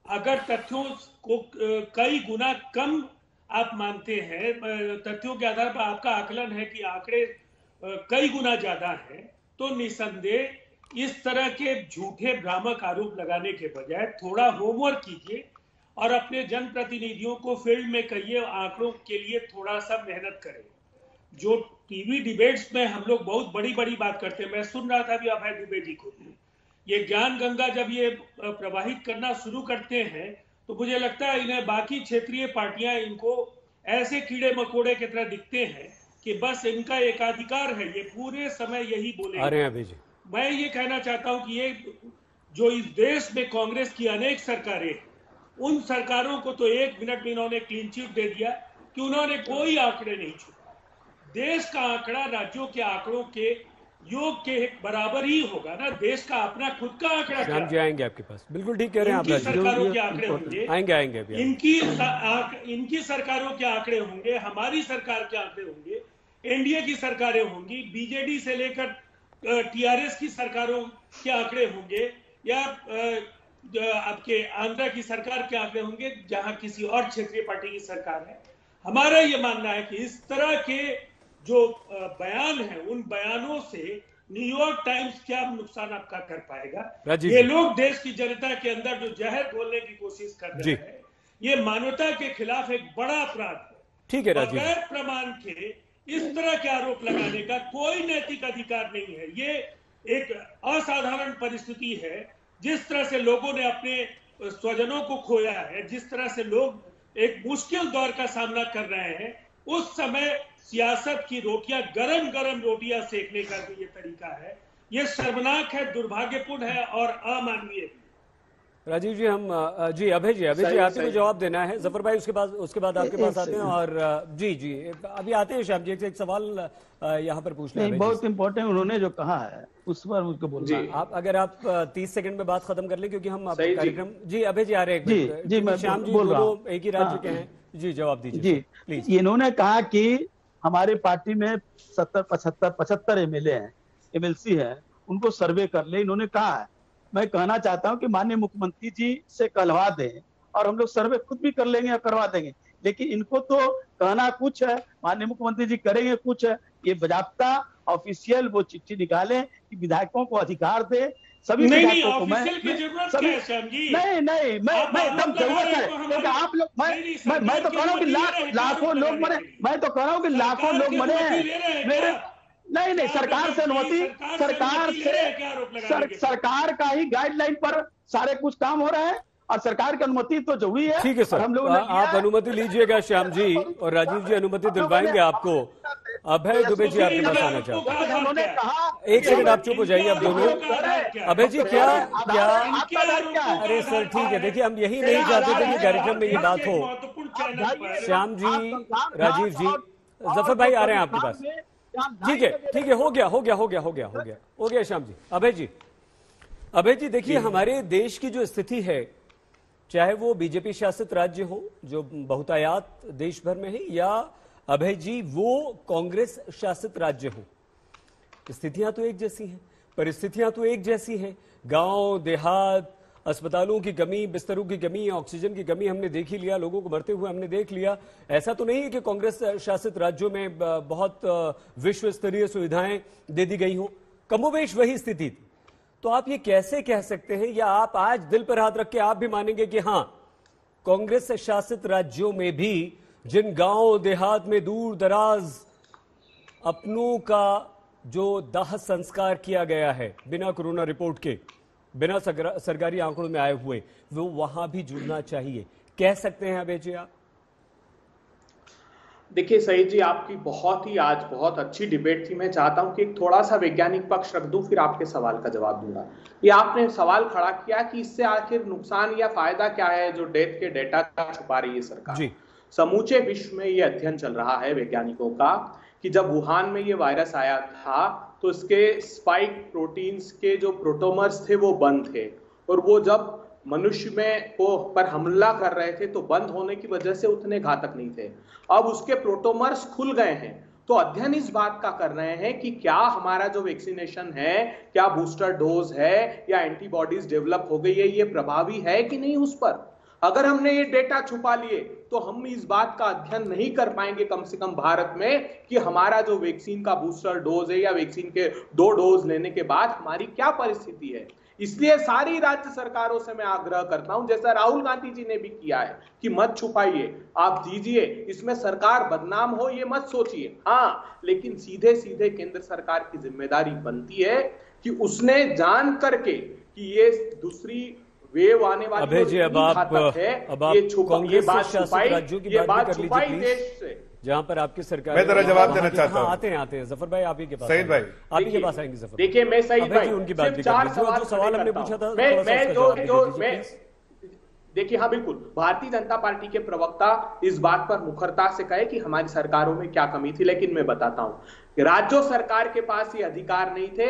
अगर तथ्यों को कई गुना कम आप मानते हैं, तथ्यों के आधार पर आपका आकलन है कि आंकड़े कई गुना ज्यादा हैं, तो निसंदेह इस तरह के झूठे भ्रामक आरोप लगाने के बजाय थोड़ा होमवर्क कीजिए और अपने जनप्रतिनिधियों को फील्ड में कहिए, आंकड़ों के लिए थोड़ा सा मेहनत करें। जो टीवी डिबेट्स में हम लोग बहुत बड़ी बड़ी बात करते हैं, मैं सुन रहा था भी अभय दुबे जी को, ये ज्ञान गंगा जब ये प्रवाहित करना शुरू करते हैं तो मुझे लगता है इन्हें बाकी क्षेत्रीय पार्टियां इनको ऐसे कीड़े मकोड़े की तरह दिखते हैं कि बस इनका एकाधिकार है, ये पूरे समय यही बोलेंगे। मैं ये कहना चाहता हूं कि ये जो इस देश में कांग्रेस की अनेक सरकारें, उन सरकारों को तो 1 मिनट में इन्होंने क्लीन चिट दे दिया कि उन्होंने कोई आंकड़े नहीं छुपा। देश का आंकड़ा राज्यों के आंकड़ों के योग के बराबर ही होगा ना। देश का अपना खुद का आंकड़ा श्याम जी आएंगे आपके पास, बिल्कुल ठीक कह रहे हैं आप। सरकारों के आंकड़े होंगे, आएंगे इनकी सरकारों के आंकड़े होंगे, हमारी सरकार के आंकड़े होंगे, एनडीए की सरकारें होंगी, बीजेडी से लेकर टीआरएस की सरकारों के आंकड़े होंगे, या आपके आंध्र की सरकार के आंकड़े होंगे, जहां किसी और क्षेत्रीय पार्टी की सरकार है। हमारा ये मानना है कि इस तरह के जो बयान है, उन बयानों से न्यूयॉर्क टाइम्स क्या नुकसान आपका कर पाएगा। ये लोग देश की जनता के अंदर जो जहर घोलने की कोशिश कर रहे हैं, ये मानवता के खिलाफ एक बड़ा अपराध है। ठीक है राजीव, बगैर प्रमाण के इस तरह के आरोप लगाने का कोई नैतिक अधिकार नहीं है। ये एक असाधारण परिस्थिति है, जिस तरह से लोगों ने अपने स्वजनों को खोया है, जिस तरह से लोग एक मुश्किल दौर का सामना कर रहे हैं, उस समय सियासत की रोटियां, गरम गरम रोटियां सेकने का जो ये तरीका है, ये शर्मनाक है, दुर्भाग्यपूर्ण है और अमानवीय है। राजीव जी, हम जी अभय जी आप ही को जवाब देना है। जफर भाई उसके बाद आपके पास आते हैं। और जी अभी आते हैं श्याम जी, एक सवाल यहाँ पर पूछना है। बहुत इंपॉर्टेंट उन्होंने जो कहा है उस पर मुझको बोलना है। आप अगर आप 30 सेकंड में बात खत्म कर लें, क्योंकि हम कार्यक्रम जी अभय जी आ रहे हैं। जी मैं श्याम जी बोल रहा हूँ, एक ही राज्य के हैं जी, जवाब दीजिए जी प्लीज। इन्होंने कहा कि हमारे पार्टी में 75 एमएलए हैं, एमएलसी हैं, उनको सर्वे कर ले, इन्होंने कहा है। मैं कहना चाहता हूं कि माननीय मुख्यमंत्री जी से कहलवा दें और हम लोग सर्वे खुद भी कर लेंगे और करवा देंगे। लेकिन इनको तो कहना कुछ है, माननीय मुख्यमंत्री जी करेंगे कुछ है। ये बाकायदा ऑफिशियल वो चिट्ठी निकालें कि विधायकों को अधिकार दे, सभी विधायकों को। मैं एकदम जरूरत है, क्योंकि आप लोग, मैं तो कह रहा हूँ कि लाखों लोग मरे, मैं तो कह रहा हूँ कि लाखों लोग मरे हैं मेरे। नहीं, सरकार से अनुमति, सरकार का ही गाइडलाइन पर सारे कुछ काम हो रहे हैं और सरकार की अनुमति तो जरूरी है। ठीक है सर, हम लोग आप अनुमति लीजिएगा श्याम जी, और राजीव जी अनुमति दिलवाएंगे आपको। अभय दुबे जी आपके पास आना चाहते हैं। उन्होंने कहा, एक सेकंड आप चुप हो जाइए आप दोनों। अभय जी क्या अरे सर ठीक है, देखिए हम यही नहीं चाहते थे कि कार्यक्रम में ये बात हो। श्याम जी, राजीव जी, जफर भाई आ रहे हैं आपके पास। ठीक है, हो गया श्याम जी। अभय जी देखिए, हमारे देश की जो स्थिति है, चाहे वो बीजेपी शासित राज्य हो जो बहुतायात देश भर में है, या अभय जी वो कांग्रेस शासित राज्य हो, स्थितियां तो एक जैसी हैं, परिस्थितियां तो एक जैसी हैं। गांव देहात, अस्पतालों की कमी, बिस्तरों की कमी, ऑक्सीजन की कमी हमने देख ही लिया, लोगों को मरते हुए हमने देख लिया। ऐसा तो नहीं है कि कांग्रेस शासित राज्यों में बहुत विश्व स्तरीय सुविधाएं दे दी गई हों, कमोबेश वही स्थिति थी। तो आप ये कैसे कह सकते हैं, या आप आज दिल पर हाथ रख के आप भी मानेंगे कि हां, कांग्रेस शासित राज्यों में भी जिन गांव देहात में दूर दराज अपनों का जो दाह संस्कार किया गया है बिना कोरोना रिपोर्ट के, बिना सरकारी आंकड़ों में आए हुए, वो वहां भी जुड़ना चाहिए, कह सकते हैं अभय जी आप? देखिए सईद जी, आपकी आज बहुत अच्छी डिबेट थी। मैं चाहता हूं कि एक थोड़ा सा वैज्ञानिक पक्ष रख दूं, फिर आपके सवाल का जवाब दूंगा। ये आपने सवाल खड़ा किया कि इससे आखिर नुकसान या फायदा क्या है जो डेथ के डेटा छुपा रही है सरकार जी। समूचे विश्व में ये अध्ययन चल रहा है वैज्ञानिकों का कि जब वुहान में ये वायरस आया था तो इसके स्पाइक प्रोटीन्स के जो प्रोटोमर्स थे वो बंद थे, और वो जब मनुष्य में पर हमला कर रहे थे तो बंद होने की वजह से उतने घातक नहीं थे। अब उसके प्रोटोमर्स खुल गए हैं, तो अध्ययन इस बात का कर रहे हैं कि क्या हमारा जो वैक्सीनेशन है, क्या बूस्टर डोज है या एंटीबॉडीज डेवलप हो गई है, ये प्रभावी है कि नहीं उस पर। अगर हमने ये डेटा छुपा लिए तो हम इस बात का अध्ययन नहीं कर पाएंगे कम से कम भारत में कि हमारा जो वैक्सीन का बूस्टर डोज है या वैक्सीन के 2 डोज लेने के बाद हमारी क्या परिस्थिति है। इसलिए सारी राज्य सरकारों से मैं आग्रह करता हूं, जैसा राहुल गांधी जी ने भी किया है, कि मत छुपाइए, आप दीजिए, इसमें सरकार बदनाम हो ये मत सोचिए। हाँ, लेकिन सीधे सीधे केंद्र सरकार की जिम्मेदारी बनती है कि उसने जान करके कि ये दूसरी वेव आने वाली अभय जी, अब आप कांग्रेस राज्यों की बात कर लीजिए देश से, जहां पर आपकी सरकार। मैं जरा जवाब देना चाहता हूं। आते हैं जफर भाई, आप ही के पास, सईद भाई आप ही के पास आएंगे जफर। देखिए मैं सईद भाई उनकी बात भी कर लीजिए, जो सवाल हमने पूछा था मैं देखिए, हाँ बिल्कुल, भारतीय जनता पार्टी के प्रवक्ता इस बात पर मुखरता से कहे कि हमारी सरकारों में क्या कमी थी, लेकिन मैं बताता हूं कि राज्य सरकार के पास ये अधिकार नहीं थे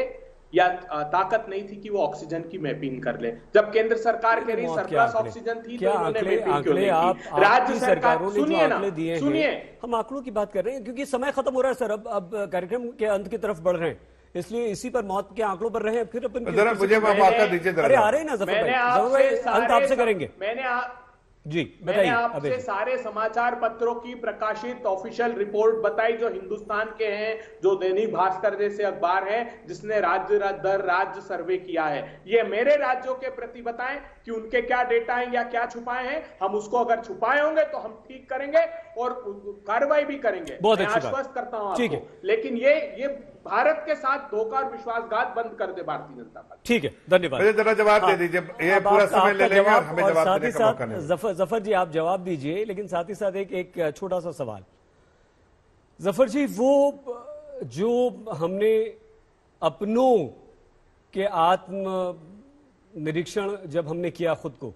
या ताकत नहीं थी कि वो ऑक्सीजन की मैपिंग कर ले। जब केंद्र सरकार के लिए सरप्लस ऑक्सीजन थी तो उन्होंने मैपिंग क्यों नहीं की? राज्य सरकार, सुनिए, हम आंकड़ों की बात कर रहे हैं क्योंकि समय खत्म हो रहा है सर, अब कार्यक्रम के अंत की तरफ बढ़ रहे हैं, इसलिए इसी पर मौत के आंकड़ों पर रहे हैं। फिर अपन जरा मुझे मौका दीजिए, अरे आ रहे हैं ना जफर भाई, अंत आपसे करेंगे जी। मैंने आपसे सारे समाचार पत्रों की प्रकाशित ऑफिशियल रिपोर्ट बताई जो हिंदुस्तान के हैं, जो दैनिक भास्कर जैसे अखबार है जिसने राज्य दर राज्य सर्वे किया है। ये मेरे राज्यों के प्रति बताएं कि उनके क्या डेटा हैं या क्या छुपाए हैं। हम उसको अगर छुपाए होंगे तो हम ठीक करेंगे और कार्रवाई भी करेंगे, मैं आश्वस्त करता हूं आपको। लेकिन ये भारत के साथ धोखा और विश्वासघात बंद कर दे भारतीय जनता पार्टी। ठीक है, धन्यवाद। मुझे जरा जवाब दे दीजिए, ये पूरा समय ले लेंगे और हमें जवाब देने का मौका नहीं। जफर जी आप जवाब दीजिए, लेकिन साथ ही साथ एक छोटा सा सवाल। जफर जी, वो जो हमने अपनों के आत्म निरीक्षण जब हमने किया खुद को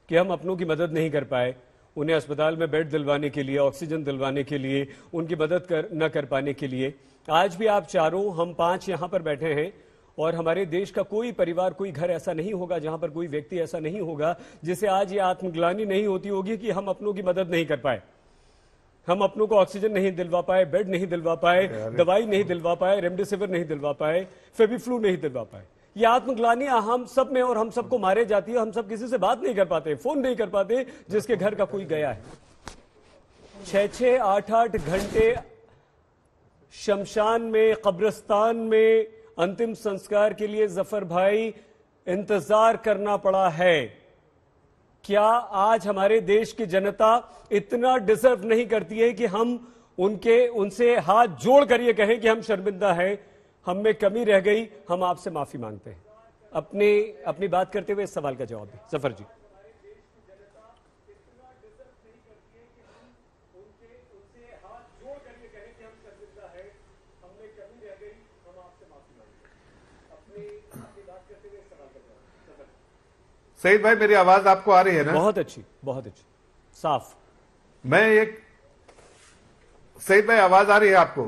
कि हम अपनों की मदद नहीं कर पाए, उन्हें अस्पताल में बेड दिलवाने के लिए, ऑक्सीजन दिलवाने के लिए, उनकी मदद न कर पाने के लिए, आज भी आप चारों, हम 5 यहां पर बैठे हैं और हमारे देश का कोई परिवार, कोई घर ऐसा नहीं होगा जहां पर कोई व्यक्ति ऐसा नहीं होगा जिसे आज ये आत्मग्लानि नहीं होती होगी कि हम अपनों की मदद नहीं कर पाए, हम अपनों को ऑक्सीजन नहीं दिलवा पाए, बेड नहीं दिलवा पाए, दवाई नहीं दिलवा पाए, रेमडेसिविर नहीं दिलवा पाए, फेविफ्लू नहीं दिलवा पाए। ये आत्मग्लानि हम सब में और हम सबको मारे जाती है। हम सब किसी से बात नहीं कर पाते, फोन नहीं कर पाते जिसके घर का कोई गया है। 6-6, 8-8 घंटे शमशान में, कब्रिस्तान में अंतिम संस्कार के लिए जफर भाई इंतजार करना पड़ा है। क्या आज हमारे देश की जनता इतना डिजर्व नहीं करती है कि हम उनसे हाथ जोड़ कर ये कहें कि हम शर्मिंदा हैं, हम में कमी रह गई, हम आपसे माफी मांगते हैं? अपनी बात करते हुए इस सवाल का जवाब दें जफर जी। सईद भाई, मेरी आवाज आपको आ रही है ना? बहुत अच्छी, साफ। सईद भाई, आवाज आ रही है आपको?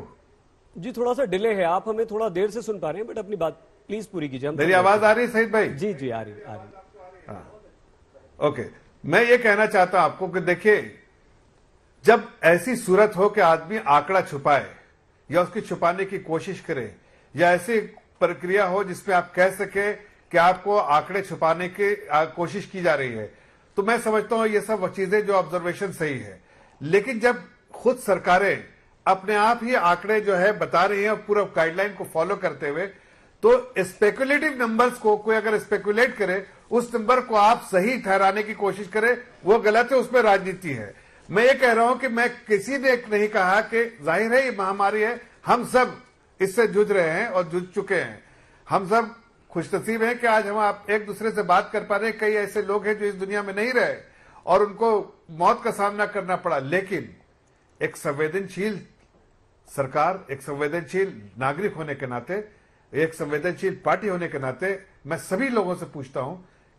जी, थोड़ा सा डिले है, आप हमें थोड़ा देर से सुन पा रहे हैं, बट अपनी बात प्लीज पूरी कीजिए। मेरी आवाज आ रही है सईद भाई? जी आ रही। हाँ, ओके। मैं ये कहना चाहता हूं आपको कि देखिए, जब ऐसी सूरत हो कि आदमी आंकड़ा छुपाए या उसकी छुपाने की कोशिश करे, या ऐसी प्रक्रिया हो जिसमें आप कह सके कि आपको आंकड़े छुपाने की कोशिश की जा रही है। तो मैं समझता हूं ये सब चीजें जो ऑब्जर्वेशन सही है, लेकिन जब खुद सरकारें अपने आप ही आंकड़े जो है बता रही हैं और पूरा गाइडलाइन को फॉलो करते हुए, तो स्पेकुलेटिव नंबर्स को कोई अगर स्पेकुलेट करे, उस नंबर को आप सही ठहराने की कोशिश करें, वो गलत है, उसमें राजनीति है। मैं ये कह रहा हूं कि मैं किसी ने नहीं कहा कि जाहिर है ये महामारी है, हम सब इससे जूझ रहे हैं और जूझ चुके हैं। हम सब खुशनसीब हैं कि आज हम आप एक दूसरे से बात कर पा रहे हैं। कई ऐसे लोग हैं जो इस दुनिया में नहीं रहे और उनको मौत का सामना करना पड़ा, लेकिन एक संवेदनशील सरकार, एक संवेदनशील नागरिक होने के नाते, एक संवेदनशील पार्टी होने के नाते मैं सभी लोगों से पूछता हूं,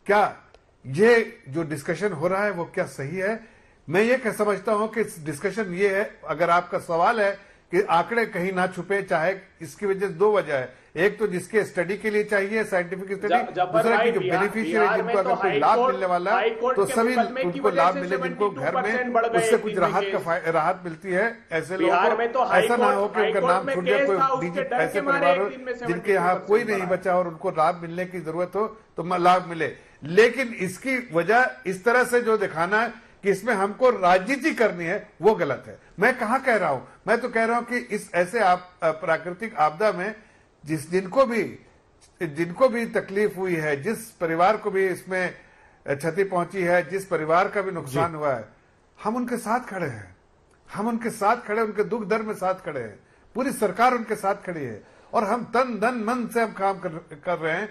क्या ये जो डिस्कशन हो रहा है वो क्या सही है? मैं ये कह समझता हूं कि डिस्कशन ये है, अगर आपका सवाल है कि आंकड़े कहीं ना छुपे, चाहे इसकी वजह दो वजह है। एक तो जिसके स्टडी के लिए चाहिए साइंटिफिक स्टडी, दूसरा की जो बेनिफिशियरी जिनको अगर कोई लाभ मिलने वाला है तो सभी उनको लाभ मिले, जिनको घर में उससे कुछ राहत मिलती है। ऐसे लोगों को ऐसा ना हो कि उनका नाम छूट जाए, कोई डीजी ऐसे परिवार हो जिनके यहाँ कोई नहीं बचा और उनको लाभ मिलने की जरूरत हो तो लाभ मिले। लेकिन इसकी वजह इस तरह से जो दिखाना है कि इसमें हमको राजनीति करनी है, वो गलत है। मैं कहां कह रहा हूं, मैं तो कह रहा हूं कि इस ऐसे प्राकृतिक आपदा में जिनको भी तकलीफ हुई है, जिस परिवार को भी इसमें क्षति पहुंची है, जिस परिवार का भी नुकसान हुआ है, हम उनके साथ खड़े हैं। हम उनके साथ खड़े, उनके दुख दर्द में साथ खड़े हैं। पूरी सरकार उनके साथ खड़ी है और हम तन धन मन से हम काम कर रहे हैं।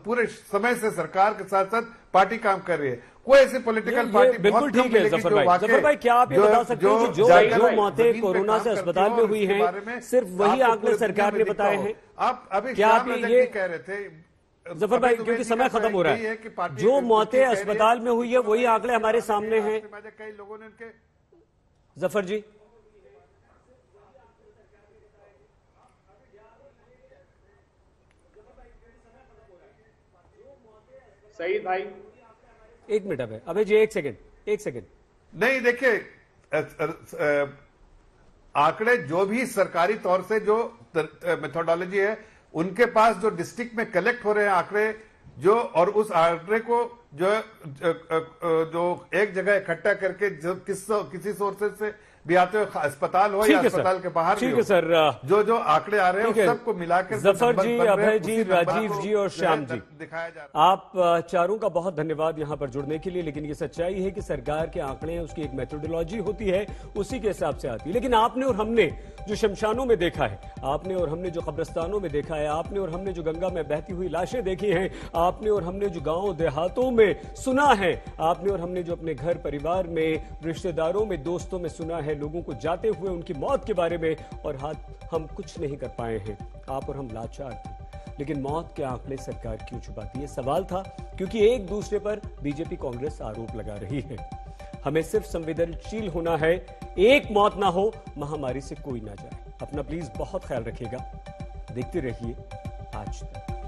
पूरे समय से सरकार के साथ साथ पार्टी काम कर रही है। कोई ऐसी पॉलिटिकल पार्टी बिल्कुल ठीक है। जफर भाई, क्या आप ये बता सकते हैं कि जो मौतें कोरोना से अस्पताल में हुई हैं, सिर्फ वही आंकड़े सरकार ने बताए हैं? आप अभी क्या आप ये कह रहे थे जफर भाई, क्योंकि समय खत्म हो रहा है, जो मौतें अस्पताल में हुई है वही आंकड़े हमारे सामने हैं। कई लोगों ने उनके जफर जी, सईद भाई एक मिनट अभय जी, एक सेकंड नहीं, देखिए आंकड़े जो भी सरकारी तौर से जो मेथोडोलॉजी है, उनके पास जो डिस्ट्रिक्ट में कलेक्ट हो रहे हैं आंकड़े जो, और उस आंकड़े को जो एक जगह इकट्ठा करके जो किसी सोर्सेज से भी आते हो, अस्पताल हो या अस्पताल के बाहर भी हो, सर, जो आंकड़े आ रहे हैं सबको मिलाकर जफर जी, अभय जी, राजीव जी और श्याम जी, दिखाया जा रहा है। आप चारों का बहुत धन्यवाद यहां पर जुड़ने के लिए। लेकिन ये सच्चाई है कि सरकार के आंकड़े हैं, उसकी एक मेथोडोलॉजी होती है, उसी के हिसाब से आती है। लेकिन आपने और हमने जो शमशानों में देखा है, आपने और हमने जो कब्रिस्तानों में देखा है, आपने और हमने जो गंगा में बहती हुई लाशें देखी हैं, आपने और हमने जो गांव देहातों में सुना है, आपने और हमने जो अपने घर परिवार में, रिश्तेदारों में, दोस्तों में सुना है, लोगों को जाते हुए उनकी मौत के बारे में, और हम कुछ नहीं कर पाए हैं। आप और हम लाचार थे। लेकिन मौत के आंकड़े सरकार क्यों छुपाती है? सवाल था क्योंकि एक दूसरे पर बीजेपी कांग्रेस आरोप लगा रही है। हमें सिर्फ संवेदनशील होना है, एक मौत ना हो, महामारी से कोई ना जाए। अपना प्लीज बहुत ख्याल रखिएगा। देखते रहिए आज तक।